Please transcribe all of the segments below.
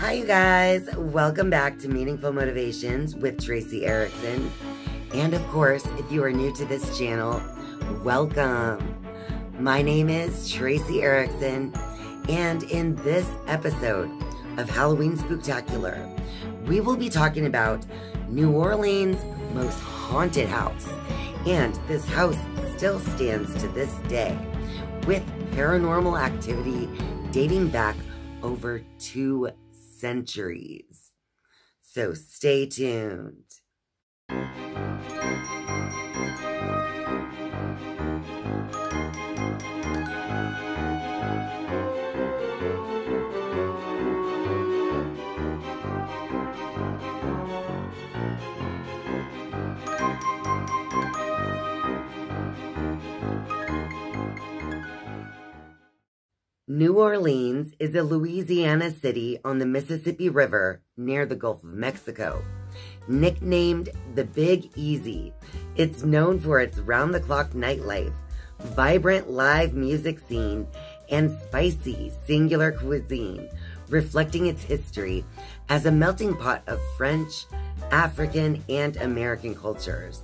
Hi, you guys. Welcome back to Meaningful Motivations with Tracy Erickson. And of course, if you are new to this channel, welcome. My name is Tracy Erickson, and in this episode of Halloween Spooktacular, we will be talking about New Orleans' most haunted house. And this house still stands to this day, with paranormal activity dating back over 2 centuries. So stay tuned. New Orleans is a Louisiana city on the Mississippi River near the Gulf of Mexico. Nicknamed the Big Easy, it's known for its round-the-clock nightlife, vibrant live music scene, and spicy singular cuisine, reflecting its history as a melting pot of French, African, and American cultures.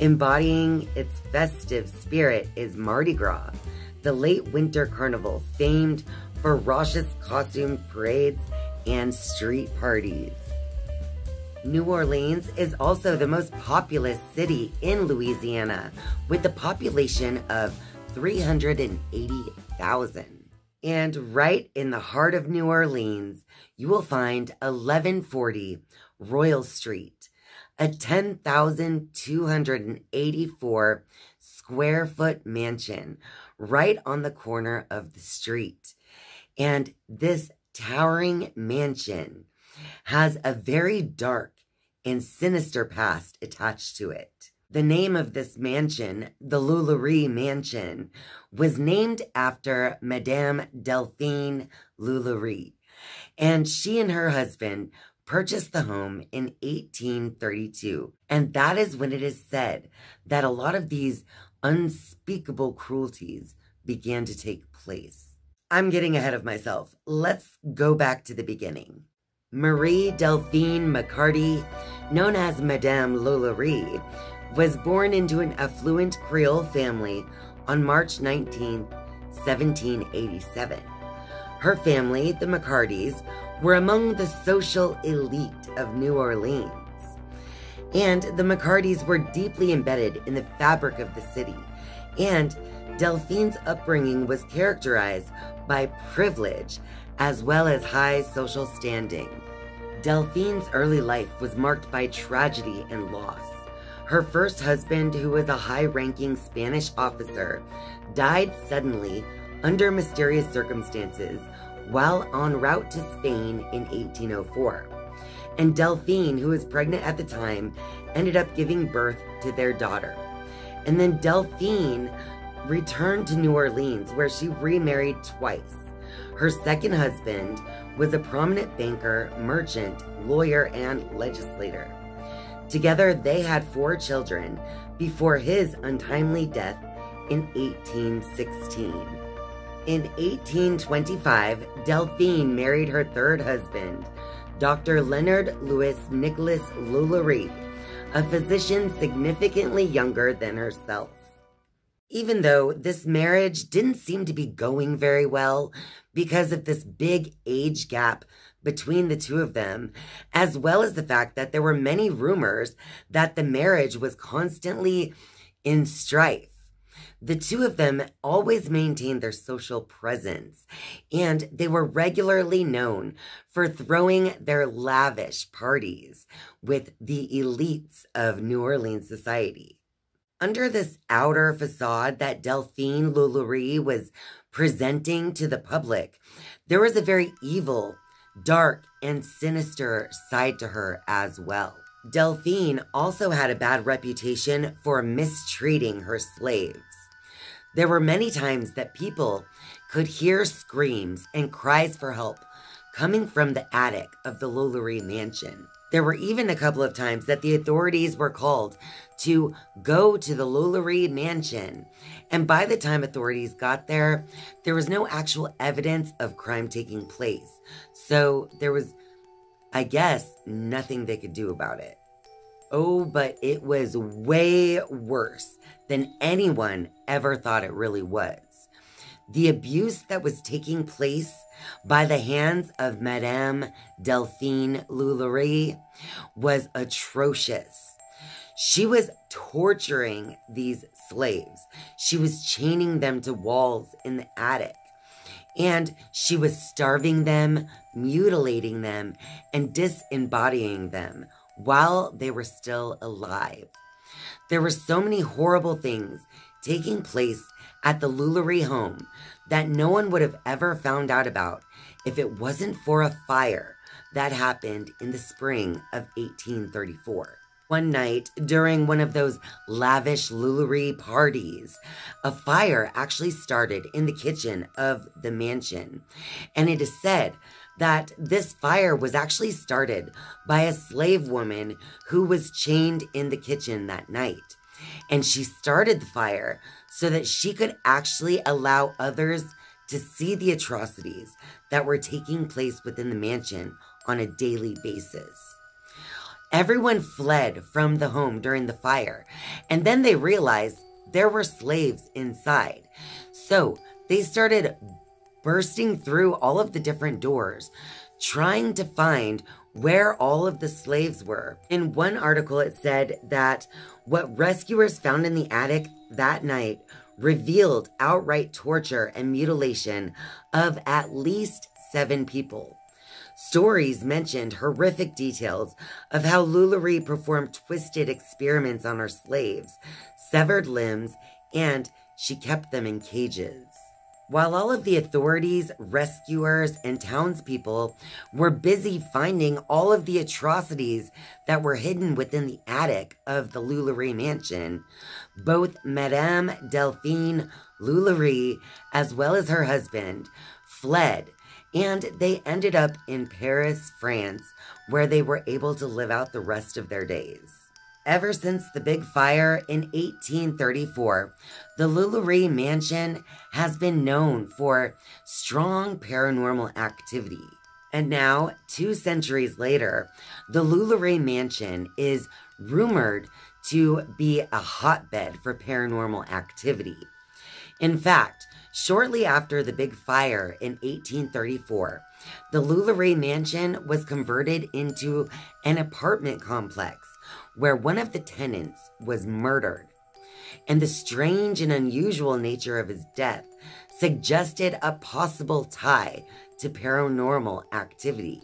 Embodying its festive spirit is Mardi Gras, the late winter carnival famed for raucous costume parades and street parties. New Orleans is also the most populous city in Louisiana, with a population of 380,000. And right in the heart of New Orleans, you will find 1140 Royal Street, a 10,284 square foot mansion right on the corner of the street. And this towering mansion has a very dark and sinister past attached to it. The name of this mansion, the Lalaurie Mansion, was named after Madame Delphine Lalaurie, and she and her husband purchased the home in 1832. And that is when it is said that a lot of these unspeakable cruelties began to take place. I'm getting ahead of myself. Let's go back to the beginning. Marie Delphine McCarty, known as Madame Lalaurie, was born into an affluent Creole family on March 19, 1787. Her family, the McCartys, were among the social elite of New Orleans. And the McCartys were deeply embedded in the fabric of the city, and Delphine's upbringing was characterized by privilege as well as high social standing. Delphine's early life was marked by tragedy and loss. Her first husband, who was a high-ranking Spanish officer, died suddenly under mysterious circumstances while en route to Spain in 1804. And Delphine, who was pregnant at the time, ended up giving birth to their daughter. And then Delphine returned to New Orleans, where she remarried twice. Her second husband was a prominent banker, merchant, lawyer, and legislator. Together, they had 4 children before his untimely death in 1816. In 1825, Delphine married her third husband, Dr. Leonard Louis Nicholas Lalaurie, a physician significantly younger than herself. Even though this marriage didn't seem to be going very well because of this big age gap between the two of them, as well as the fact that there were many rumors that the marriage was constantly in strife, the two of them always maintained their social presence, and they were regularly known for throwing their lavish parties with the elites of New Orleans society. Under this outer facade that Delphine Lalaurie was presenting to the public, there was a very evil, dark, and sinister side to her as well. Delphine also had a bad reputation for mistreating her slaves. There were many times that people could hear screams and cries for help coming from the attic of the Lalaurie Mansion. There were even a couple of times that the authorities were called to go to the Lalaurie Mansion. And by the time authorities got there, there was no actual evidence of crime taking place. So there was, I guess, nothing they could do about it. Oh, but it was way worse than anyone ever thought it really was. The abuse that was taking place by the hands of Madame Delphine Lalaurie was atrocious. She was torturing these slaves. She was chaining them to walls in the attic. And she was starving them, mutilating them, and disembodying them while they were still alive. There were so many horrible things taking place at the Lalaurie home that no one would have ever found out about if it wasn't for a fire that happened in the spring of 1834. One night, during one of those lavish Lalaurie parties, a fire actually started in the kitchen of the mansion. And it is said that this fire was actually started by a slave woman who was chained in the kitchen that night. And she started the fire so that she could actually allow others to see the atrocities that were taking place within the mansion on a daily basis. Everyone fled from the home during the fire, and then they realized there were slaves inside. So they started bursting through all of the different doors, trying to find where all of the slaves were. In one article, it said that what rescuers found in the attic that night revealed outright torture and mutilation of at least 7 people. Stories mentioned horrific details of how Lalaurie performed twisted experiments on her slaves, severed limbs, and she kept them in cages. While all of the authorities, rescuers, and townspeople were busy finding all of the atrocities that were hidden within the attic of the Lalaurie Mansion, both Madame Delphine Lalaurie as well as her husband fled, and they ended up in Paris, France, where they were able to live out the rest of their days. Ever since the big fire in 1834, the Lalaurie Mansion has been known for strong paranormal activity. And now, 2 centuries later, the Lalaurie Mansion is rumored to be a hotbed for paranormal activity. In fact, shortly after the big fire in 1834, the Lalaurie Mansion was converted into an apartment complex where one of the tenants was murdered. And the strange and unusual nature of his death suggested a possible tie to paranormal activity.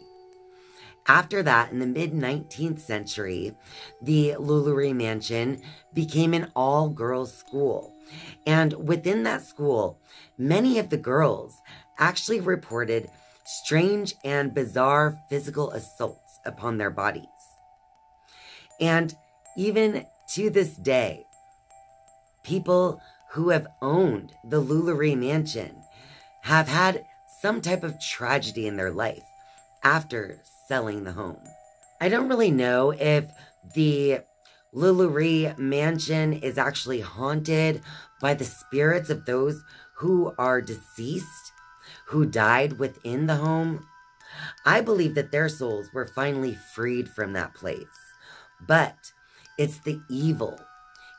After that, in the mid-19th century, the Lalaurie Mansion became an all-girls school. And within that school, many of the girls actually reported strange and bizarre physical assaults upon their bodies. And even to this day, people who have owned the Lalaurie Mansion have had some type of tragedy in their life after selling the home. I don't really know if the Lalaurie Mansion is actually haunted by the spirits of those who are deceased, who died within the home. I believe that their souls were finally freed from that place. But it's the evil.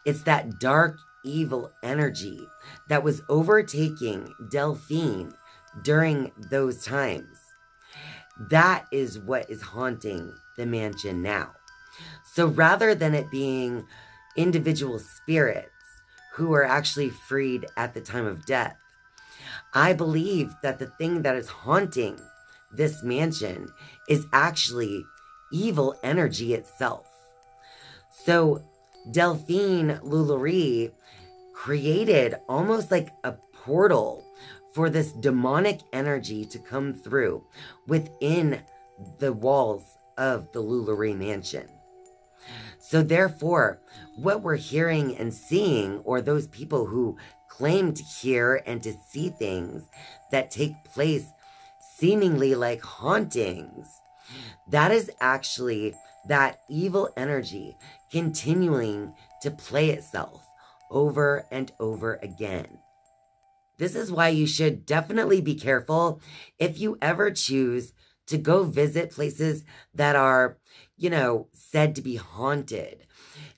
It's that dark, evil energy that was overtaking Delphine during those times. That is what is haunting the mansion now. So rather than it being individual spirits who are actually freed at the time of death, I believe that the thing that is haunting this mansion is actually evil energy itself. So Delphine Lalaurie created almost like a portal for this demonic energy to come through within the walls of the Lalaurie Mansion. So therefore, what we're hearing and seeing, or those people who claim to hear and to see things that take place seemingly like hauntings, that is actually that evil energy continuing to play itself over and over again. This is why you should definitely be careful if you ever choose to go visit places that are, said to be haunted.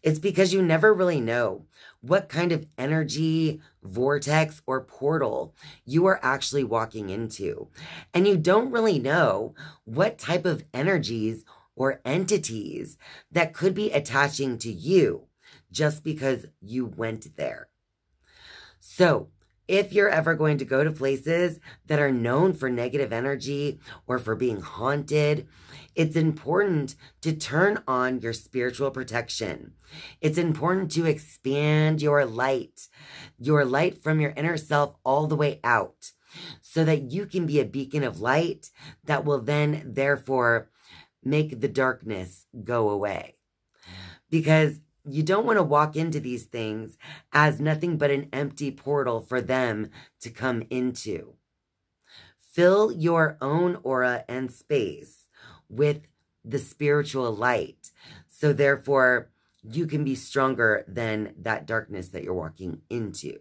It's because you never really know what kind of energy, vortex, or portal you are actually walking into. And you don't really know what type of energies or entities that could be attaching to you just because you went there. So, if you're ever going to go to places that are known for negative energy or for being haunted, it's important to turn on your spiritual protection. It's important to expand your light from your inner self all the way out, so that you can be a beacon of light that will then, therefore, make the darkness go away. Because you don't want to walk into these things as nothing but an empty portal for them to come into. Fill your own aura and space with the spiritual light, so therefore you can be stronger than that darkness that you're walking into.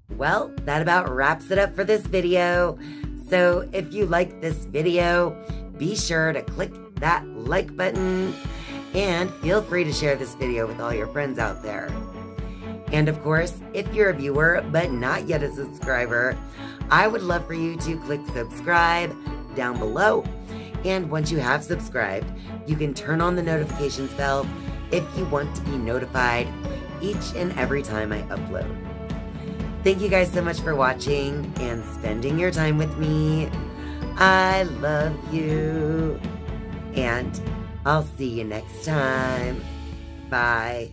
Well, that about wraps it up for this video. So if you like this video, be sure to click that like button and feel free to share this video with all your friends out there. And of course, if you're a viewer but not yet a subscriber, I would love for you to click subscribe down below. And once you have subscribed, you can turn on the notifications bell if you want to be notified each and every time I upload. Thank you guys so much for watching and spending your time with me. I love you. And I'll see you next time. Bye.